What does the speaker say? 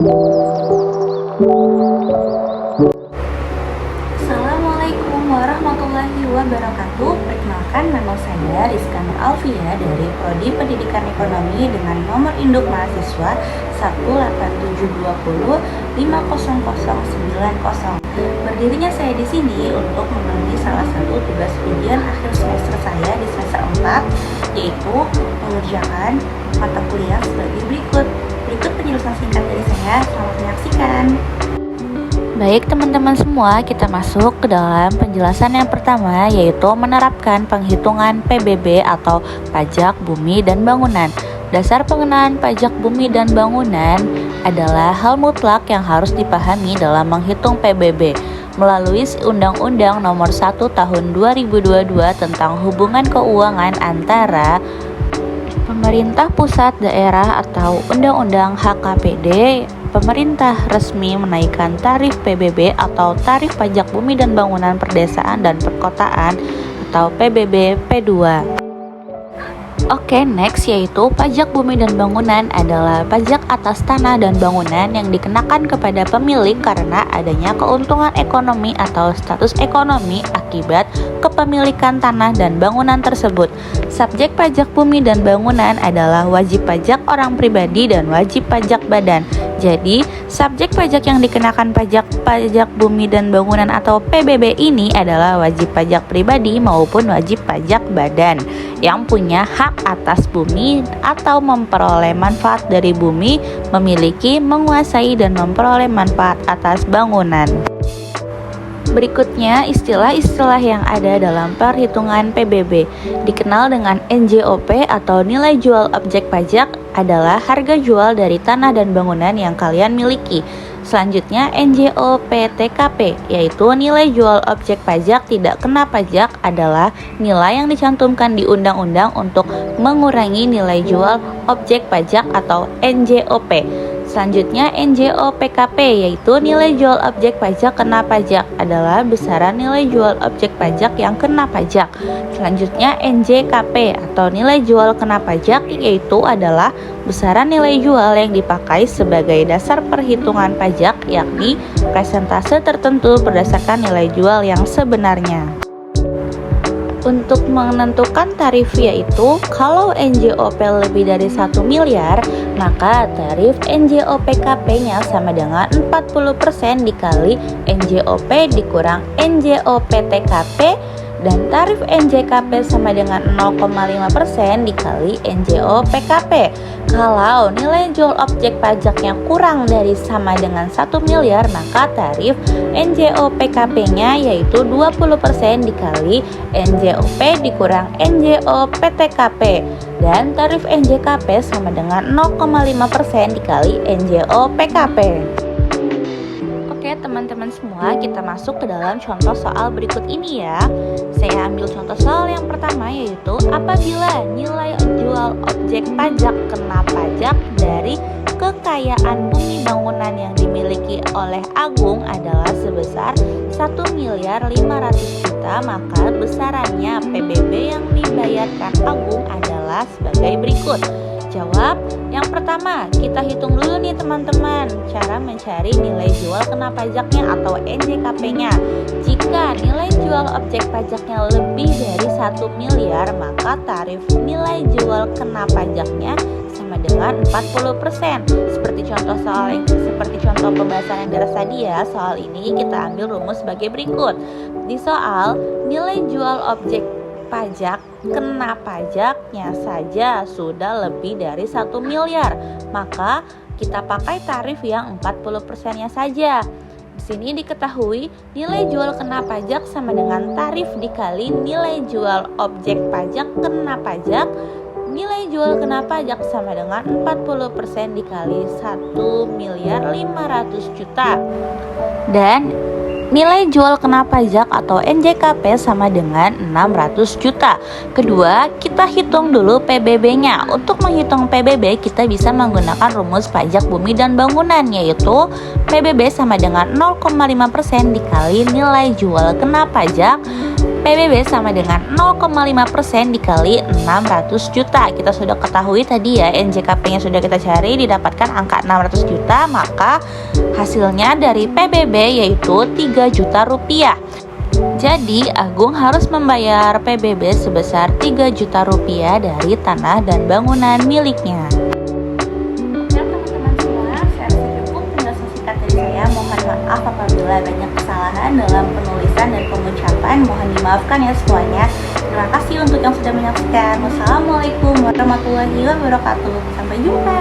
Assalamualaikum warahmatullahi wabarakatuh. Perkenalkan, nama saya Rizka Nur Alfia dari Prodi Pendidikan Ekonomi dengan nomor induk mahasiswa 18720500090. Berdirinya saya di sini untuk memenuhi salah satu tugas ujian akhir semester saya di semester 4, yaitu mengerjakan mata kuliah sebagai berikut. Berikut penjelasan singkat dari saya, selamat menyaksikan. Baik teman-teman semua, kita masuk ke dalam penjelasan yang pertama, yaitu menerapkan penghitungan PBB atau pajak bumi dan bangunan. Dasar pengenaan pajak bumi dan bangunan adalah hal mutlak yang harus dipahami dalam menghitung PBB melalui Undang-Undang Nomor 1 Tahun 2022 tentang hubungan keuangan antara pemerintah pusat daerah atau Undang-Undang HKPD. Pemerintah resmi menaikkan tarif PBB atau tarif pajak bumi dan bangunan perdesaan dan perkotaan atau PBB P2. Oke, next yaitu pajak bumi dan bangunan adalah pajak atas tanah dan bangunan yang dikenakan kepada pemilik karena adanya keuntungan ekonomi atau status ekonomi akibat kepemilikan tanah dan bangunan tersebut. Subjek pajak bumi dan bangunan adalah wajib pajak orang pribadi dan wajib pajak badan. Jadi, subjek pajak yang dikenakan pajak bumi dan bangunan atau PBB ini adalah wajib pajak pribadi maupun wajib pajak badan yang punya hak atas bumi atau memperoleh manfaat dari bumi, memiliki, menguasai, dan memperoleh manfaat atas bangunan. Berikutnya, istilah-istilah yang ada dalam perhitungan PBB. Dikenal dengan NJOP atau nilai jual objek pajak adalah harga jual dari tanah dan bangunan yang kalian miliki. Selanjutnya, NJOPTKP, yaitu nilai jual objek pajak tidak kena pajak adalah nilai yang dicantumkan di undang-undang untuk mengurangi nilai jual objek pajak atau NJOP. Selanjutnya, NJOPKP, yaitu nilai jual objek pajak kena pajak adalah besaran nilai jual objek pajak yang kena pajak. Selanjutnya, NJKP atau nilai jual kena pajak, yaitu adalah besaran nilai jual yang dipakai sebagai dasar perhitungan pajak, yakni persentase tertentu berdasarkan nilai jual yang sebenarnya. Untuk menentukan tarif, yaitu kalau NJOP lebih dari 1 miliar, maka tarif NJOPKP-nya sama dengan 40% dikali NJOP dikurang NJOPTKP, dan tarif NJKP sama dengan 0,5% dikali NJOPKP. Kalau nilai jual objek pajaknya kurang dari sama dengan 1 miliar, maka tarif NJOPKP-nya yaitu 20% dikali NJOP dikurang NJOPTKP, dan tarif NJKP sama dengan 0,5% dikali NJOPKP. Oke teman-teman semua, kita masuk ke dalam contoh soal berikut ini ya. Saya ambil contoh soal yang pertama, yaitu apabila nilai jual objek pajak kena pajak dari kekayaan bumi bangunan yang dimiliki oleh Agung adalah sebesar 1.500.000.000, maka besarannya PBB yang dibayarkan Agung adalah sebagai berikut. Jawab. Yang pertama, kita hitung dulu nih teman-teman cara mencari nilai jual kena pajaknya atau NJKP-nya. Jika nilai jual objek pajaknya lebih dari 1 miliar, maka tarif nilai jual kena pajaknya sama dengan 40%. Seperti contoh pembahasan yang deras tadi ya, soal ini kita ambil rumus sebagai berikut. Di soal, nilai jual objek pajak kena pajaknya saja sudah lebih dari 1 miliar, maka kita pakai tarif yang 40%-nya saja. Di sini diketahui nilai jual kena pajak sama dengan tarif dikali nilai jual objek pajak kena pajak. Nilai jual kena pajak sama dengan 40% dikali 1.500.000.000, dan nilai jual kena pajak atau NJKP sama dengan 600 juta. Kedua, kita hitung dulu PBB-nya. Untuk menghitung PBB, kita bisa menggunakan rumus pajak bumi dan bangunan, yaitu PBB sama dengan 0,5% dikali nilai jual kena pajak PBB sama dengan 0,5% dikali 600 juta. Kita sudah ketahui tadi ya, NJKP-nya sudah kita cari, didapatkan angka 600 juta, maka hasilnya dari PBB yaitu 3 juta rupiah. Jadi Agung harus membayar PBB sebesar 3 juta rupiah dari tanah dan bangunan miliknya. Teman-teman semua, saya rasa cukup penjelasan singkat dari saya. Mohon maaf apabila banyak kesalahan dalam penulisan dan pengucapan. Mohon dimaafkan ya semuanya. Terima kasih untuk yang sudah menyaksikan. Wassalamualaikum warahmatullahi wabarakatuh. Sampai jumpa.